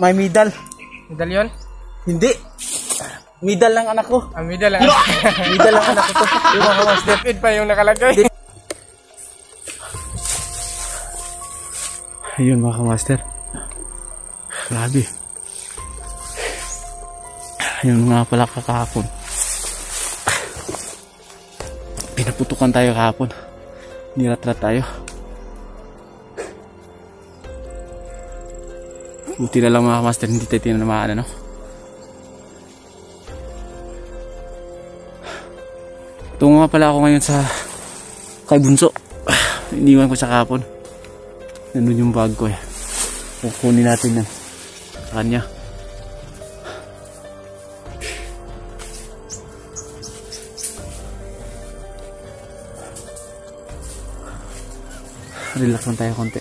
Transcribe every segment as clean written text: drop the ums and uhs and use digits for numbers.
may medal. Medal yun? Hindi. Medal lang anak ko. Medal lang. Medal lang anak ko to. Yung mga master feed pa yung nakalagay. Ayun mga kamaster. Grabe. Ayun nga pala kakahapon. Pinaputukan tayo kahapon. Niratrat tayo. Buti na lang mga kamaster, hindi tayo tinamaan ano. Tungo nga pala ako ngayon sa kay Bunso. Iniwan ko sa kahapon. Nandun yung bag ko eh. Kukunin natin yan sa kanya. Relax lang tayo konti.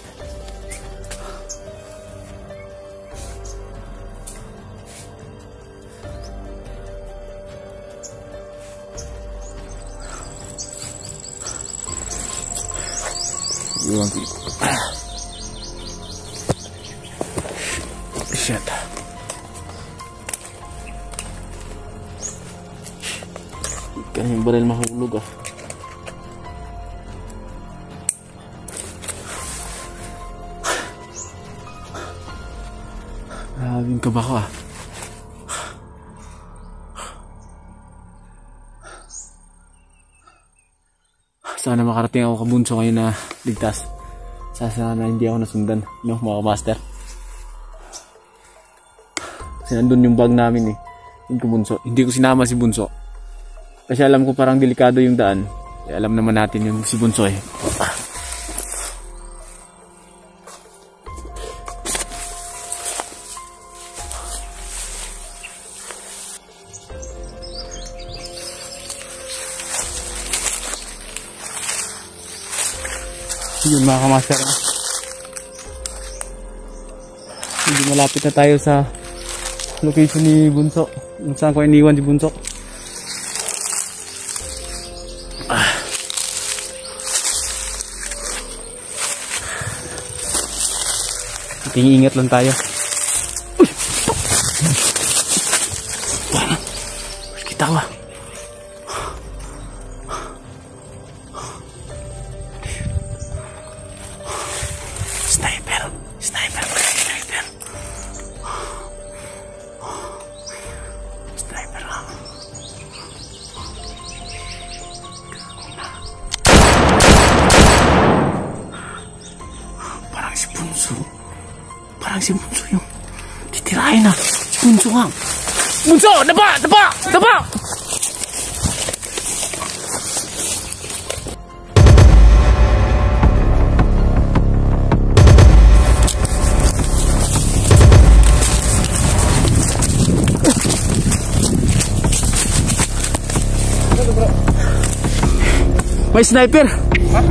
Iwan ko. Shit. Kaya yung baril mahulog ah. Grabing kaba ko ah. Sana makarating ako kabunso ngayon na ligtas. Sana hindi ako nasundan, no, mga master. Kasi nandun yung bag namin eh, yung kabunso. Hindi ko sinama si Bunso. Kasi alam ko parang delikado yung daan. Eh, alam naman natin yung si Bunso eh. Yun mga kamaster, hindi malapit na tayo sa location ni Bunso, kung saan ko iniwan si Bunso. Ingat lang tayo. Kita ko. Sniper. Sniper. Sniper. Sniper lang. Parang si Bunso. Parang si Bunso yung titirahin na. Si Bunso nga. Bunso! Daba! Daba! Daba! May sniper. Ha?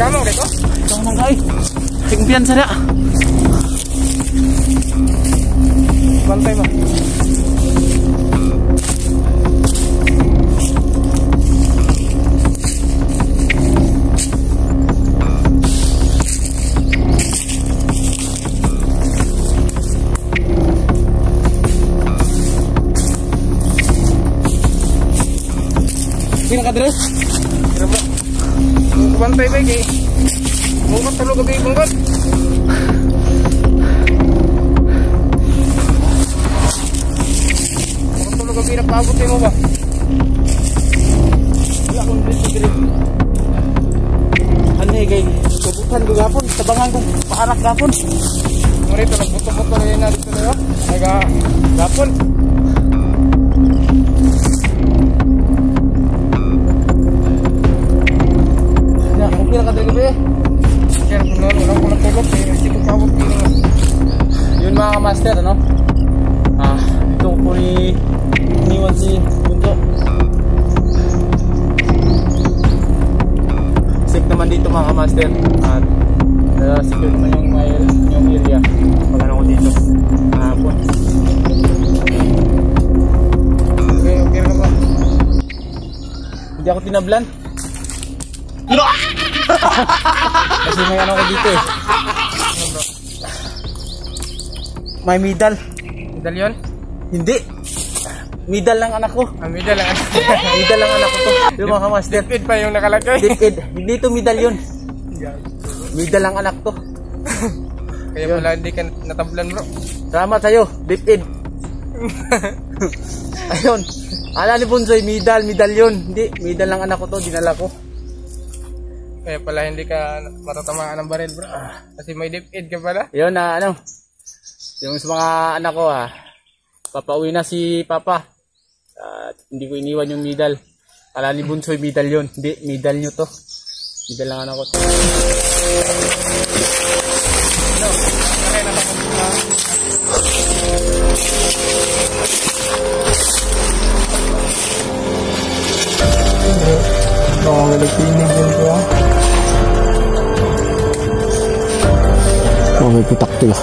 Kamang dito? Kamang kay. Tingpian sada. Bantay mo. Sino ka dres? Kira bro. Bantay ba kay? Mungkot talo gabi mungkot. Mungkot talo gabi nagpaabot mo ba? Wala akong dres. Ano eh kay? Kabutan ko gapon. Tabangan kong paarak gapon. Murito nagputo-puto na yun na dito na yun. Ay gapon. Kira ka dito ba? Kaya kung wala ko nagpulot, hindi ko pabot piling. Yun mga kamaster, ano? Ito po iniwan si Bunso. Safe naman dito mga kamaster. At secure naman yung area. Pag ano ko dito. Hapon. Okay na ba? Hindi ako tinablan. Kasi may ano ko dito eh. may medal. Medal yun? Hindi. Medal lang anak ko. Medal lang. Medal lang anak ko to. Yung mga master. Dipid pa yung nakalagay. Dipid. Hindi to medal yun. Medal lang anak to. Kaya pala hindi ka natablan bro. Salamat sa'yo, Dipid. Ayun. Ala ni Bunsoy, medal yun. Hindi, medal lang anak ko to, dinala ko. Kaya pala hindi ka matatamaan ng baril bro. Kasi may dipid ka pala. Yun na yung sa mga anak ko papauwi na si Papa. Hindi ko iniwan yung medal. Ala ni Bunsoy, medal yun. Hindi, medal nyo to. Medal lang anak ko to. May putak tuh.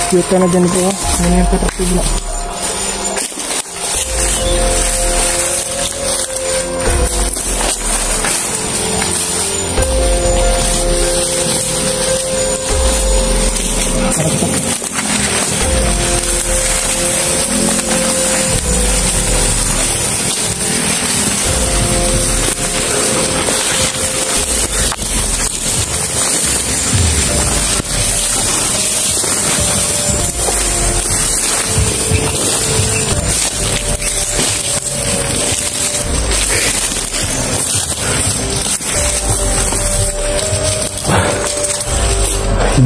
Cute ka na dyan po. Ano yung patrapig na?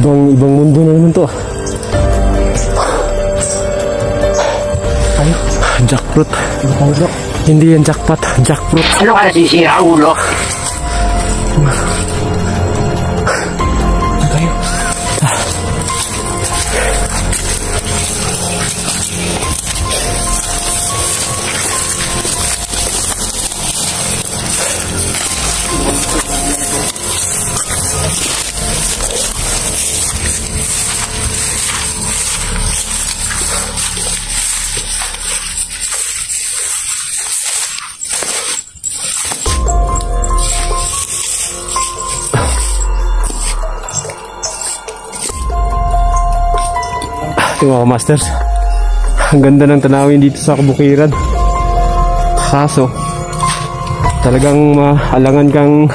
Ibang mundo na naman to. Ano? Jackfruit. Hindi yan jackpot, jackfruit. Ano ka nasisira, ulo? Tayo. Mga masters, ang ganda ng tanawin dito sa kabukiran. Kaso talagang maalangan kang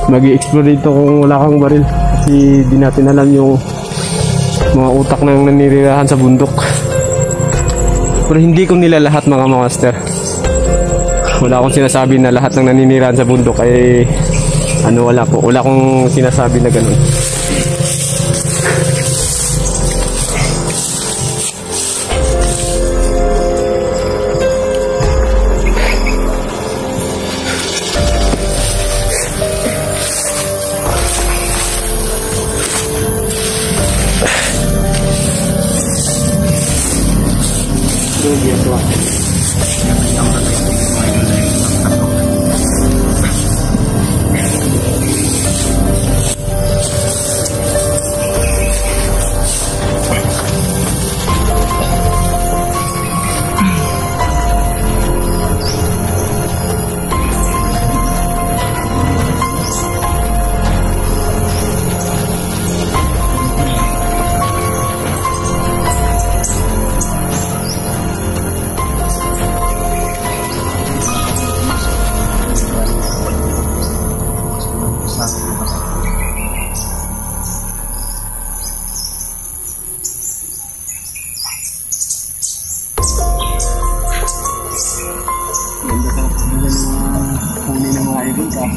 mag-i-explore dito kung wala kang baril, kasi di natin alam yung mga utak ng nanirirahan sa bundok. Pero hindi ko nila lahat mga master. Wala akong sinasabi na lahat ng naninirahan sa bundok ay wala akong sinasabi na ganun. Tagal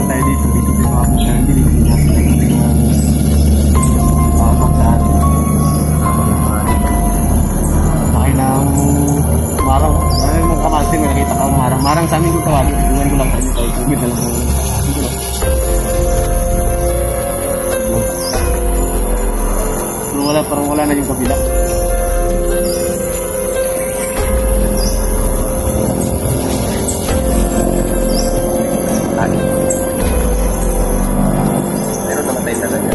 tayo dito makapunta ng dilig. Hindi natin nakakap sa atin. Sakay ng marang. Ano yung kamansi, may nakita ka marang. Marang sa amin yung tawagin. Iwan ko lang tayo tayo. Tugid na lang mo. Pero parang wala na yung kabila. Pero namatay talaga.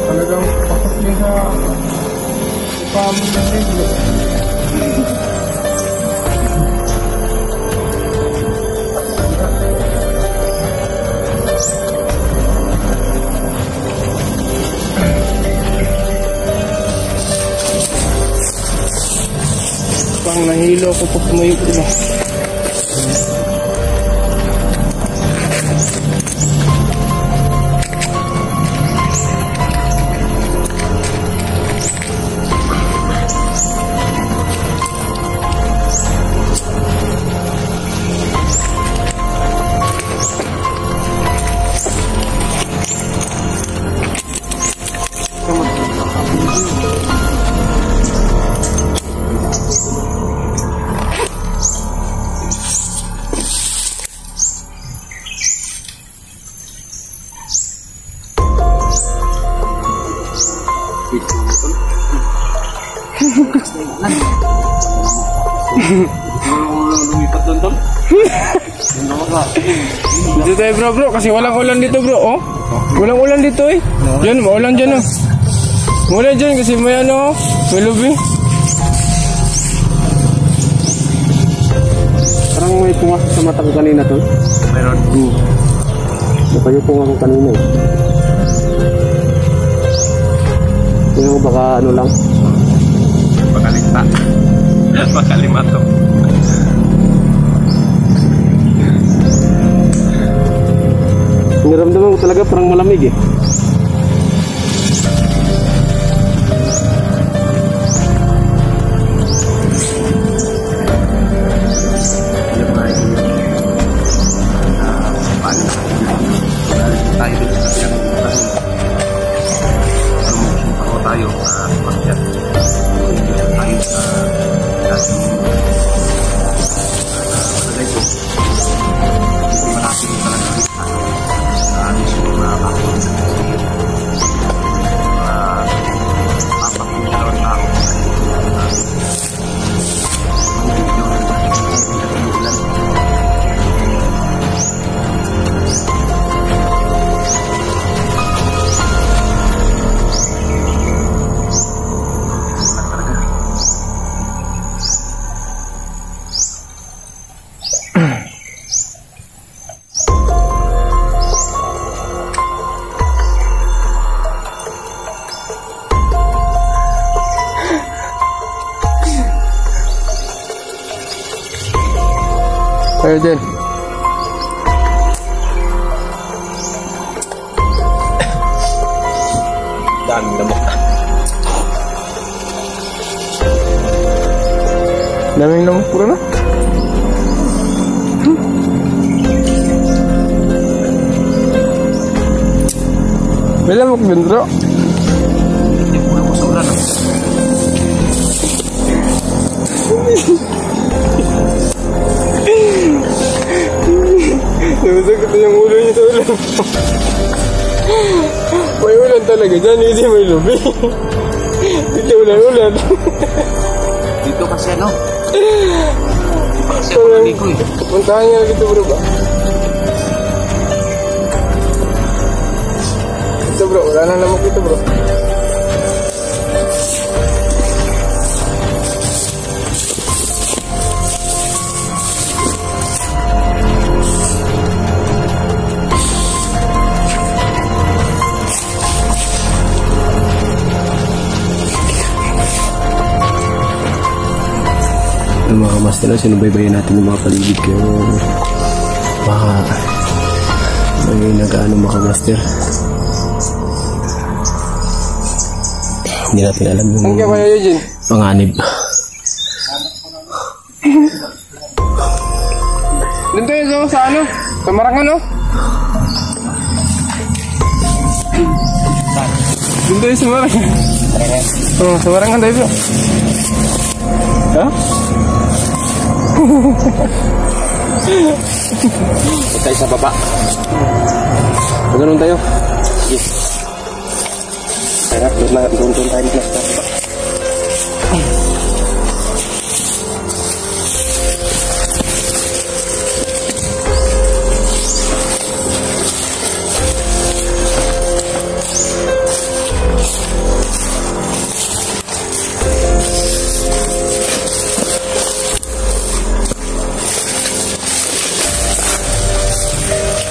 Talagang pasok din sa pamilya ng rin. Pang nahilo ko pag tumayo ko na. Lumipat doon tol. Dito tayo bro, kasi walang ulan dito bro, oh. Walang ulan dito eh. Diyan, maulan dyan oh. Maulan dyan kasi may ano, may lubi. Parang may pumasok sa mata ko kanina tol. Meron. Napayupong ako kanina eh. Tingnan ko baka ano lang. Pagkalimta. Pagkalimato. Naramdaman ko talaga parang malamig eh. Tayo din sa tayo makyat. Tayo sa malagay ko. Malapit ko talaga mismo na bakit papakilawang tao Ayo din. dami lamok na. Daming lamok puro na. May lamok din bro. Hindi po ako sa ulan. Namasakit na yung ulo niya sa ulan. May ulan talaga dyan, hindi may lubi. Dito ulan-ulan. Dito kasi ano? Kasi ako naligo eh. Puntahan niya na dito bro ba? Ito bro, wala nang lamok dito bro. Mga kamaster na sinubaybayan natin yung mga paligid kayo baka may nag-ano mga kamaster, hindi natin alam yung Ang kaya Eugene? panganib. Dito yun sa ano? Sa Marangan, no? Dito yun sa Marangan. Oo, sa Marangan tayo bro. Ha? Tayo sa baba. Ganun tayo. Sige. Tara, doon tayo sa baba.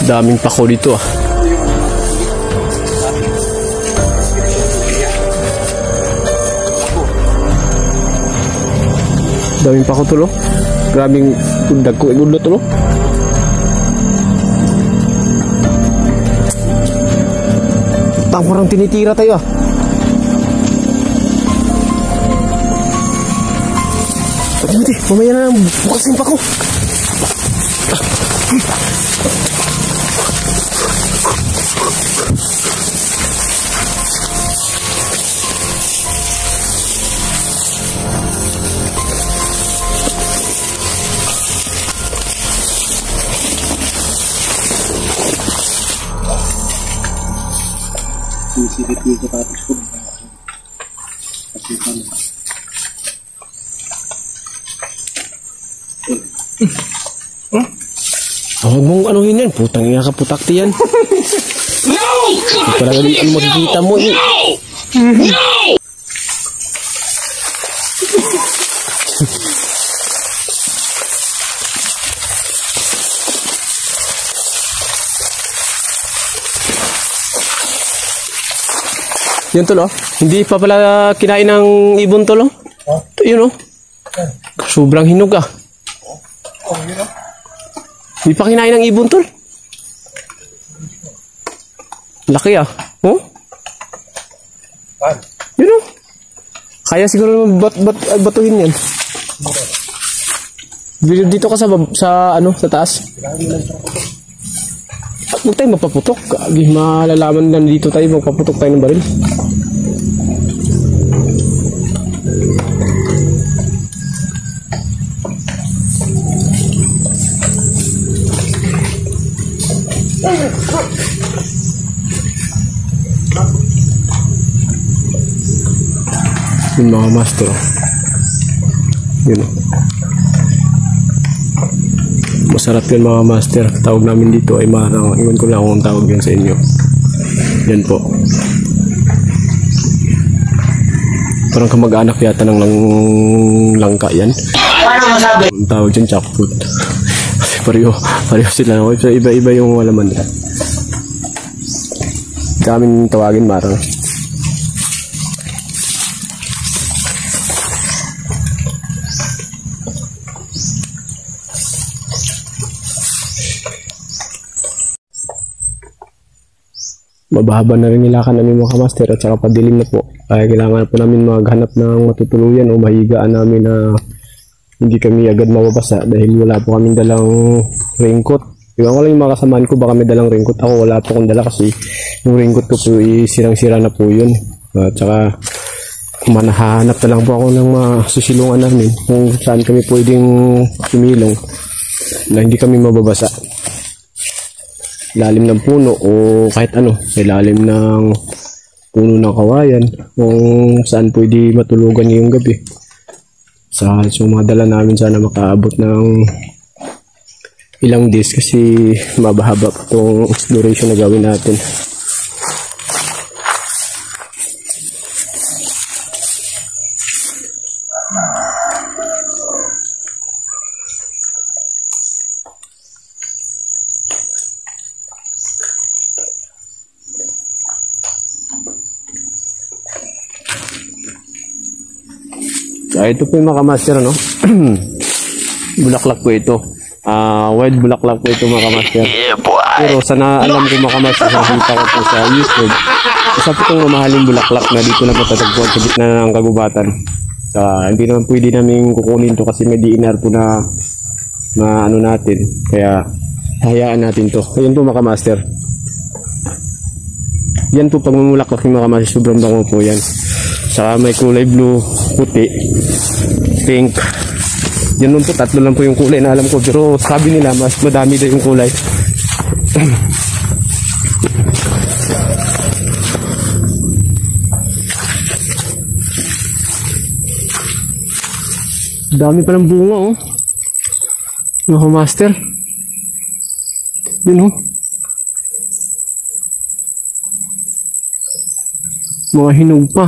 Daming pako dito ah. Daming pako tulo. Grabing undag ko igudlo tulo. Parang tinitira tayo ah. Pati, mamaya na lang bukasin pa ko. Sisit yung sapatos ko. Huwag mong anuhin yan. Putang ina ka putakti yan. No! Talaga ano makikita mo. No! No! Yan tol, oh. Hindi pa pala kinain ng ibon tol, oh. Yun, oh. Sobrang hinog, ah. Hindi pa kinain ng ibon tol. Laki, ah. Oh? Yun, oh. Kaya siguro batuhin yan. Dito ka sa taas. Huwag tayo mapaputok. Malalaman lang dito tayo. Magpaputok tayo ng baril. Yun mga master. Yun. Masarap yun mga master. Tawag namin dito ay marang. Iwan ko lang kung tawag yun sa inyo. Yan po. Parang kamag-anak yata ng langka yan. Ang tawag dyan jackfruit. Kasi pareho sila. So, iba-iba yung laman nila. Kaming tawagin marang. Mabahaba na rin nilakan namin mga kamaster at saka padilim na po. Kaya kailangan po namin maghanap ng matutuluyan o mahigaan namin na hindi kami agad mababasa dahil wala po kaming dalang raincoat. Iwan ko lang yung mga kasamaan ko, baka may dalang raincoat. Ako wala po akong dala kasi yung raincoat ko po sirang-sira na po yun. At saka manahanap na lang po ako ng masusilungan namin kung saan kami pwedeng sumilong na hindi kami mababasa. Ilalim ng puno o kahit ano, ilalim ng puno ng kawayan kung saan pwede matulugan ngayong gabi. So mga dala namin sana makaabot ng ilang days kasi mabahaba pa itong exploration na gawin natin. Ito po yung mga kamaster, no? Bulaklak po ito. Wild bulaklak po ito mga kamaster. Pero sana alam ko mga kamaster, nakita ko po sa YouTube. Isa po itong mamahaling bulaklak na dito na patatagpuan sa gitna ng kagubatan. Hindi naman pwede namin kukunin to kasi may DNR po na na ano natin. Kaya hayaan natin to. Ayun po mga master. Yan po pag mamulaklak yung mga master, sobrang bango po yan. Saka may kulay blue, puti, pink. Yan nun po, 3 lang po yung kulay na alam ko. Pero sabi nila mas madami daw yung kulay. Dami pa ng bunga oh. Mga master. Yun oh. Mga hinog pa.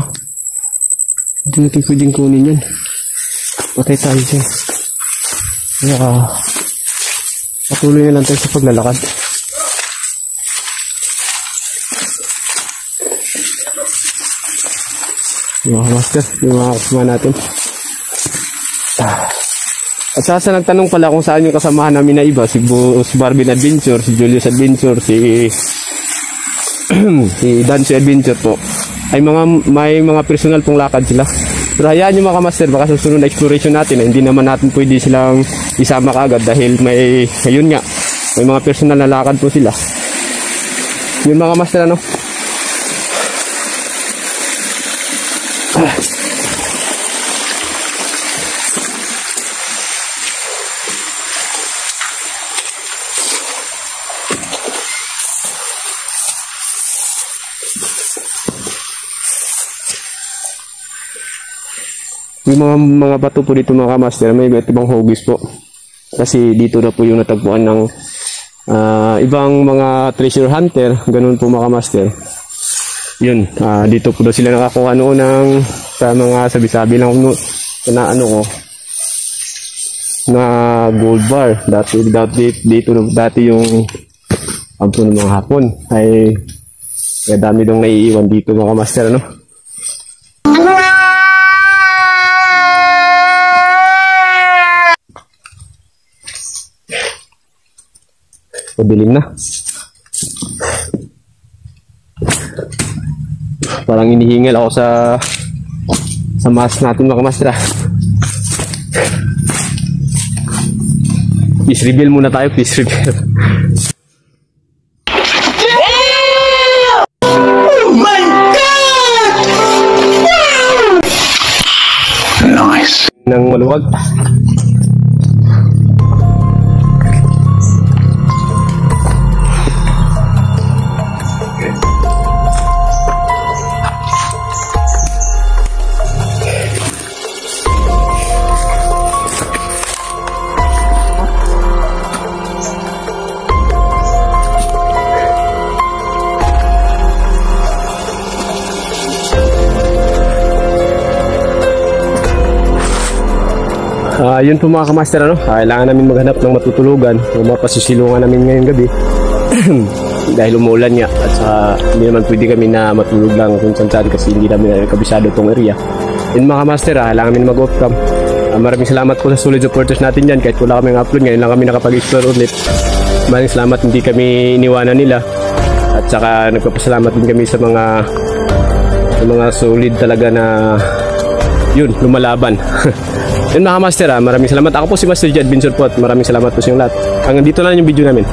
Hindi natin pwedeng kunin yan. Patay tayo dyan. Kaya patuloy na lang tayo sa paglalakad. Mga master, yung mga kasama natin. At sa nagtanong pala kung saan yung kasamahan namin na iba, si Barbin Adventure, si Julius Adventure, si Dancy Adventure po, ay may mga personal pong lakad sila. Pero hayaan nyo mga master, baka sa sunod na exploration natin, hindi naman natin pwede silang isama kaagad dahil ayun nga, may mga personal na lakad po sila. Yun mga master, ano? Yung mga bato po dito mga master, may iba't ibang hugis po. Kasi dito na po yung natagpuan ng ibang mga treasure hunter, ganun po mga master. Yun, dito po daw sila nakakuha noon ng sa mga sabi-sabi lang na ano ko na gold bar. Dati yung ampo ng mga hapon ay dami dong naiiwan dito mga master, ano? Padilim na. Parang inihingal ako sa mask natin mga master. Please reveal muna tayo, please reveal. Oh my God! Nice. Nang maluwag. Yun po mga kamaster, ano? Kailangan namin maghanap ng matutulugan o mapasisilungan namin ngayong gabi. Dahil umuulan nga at hindi naman pwede kami na matulog lang kung saan kasi hindi namin kabisado itong area. Yun mga kamaster, kailangan namin mag-off cam. Maraming salamat po sa solid supporters natin dyan. Kahit wala kaming upload, ngayon lang kami nakapag-explore ulit. Maraming salamat, hindi kami iniwanan nila. At saka nagpapasalamat din kami sa mga solid talaga na yun, lumalaban. Yun mga master, maraming salamat. Ako po si Master J Adventure po at maraming salamat po sa inyong lahat. Hanggang dito lang yung video namin.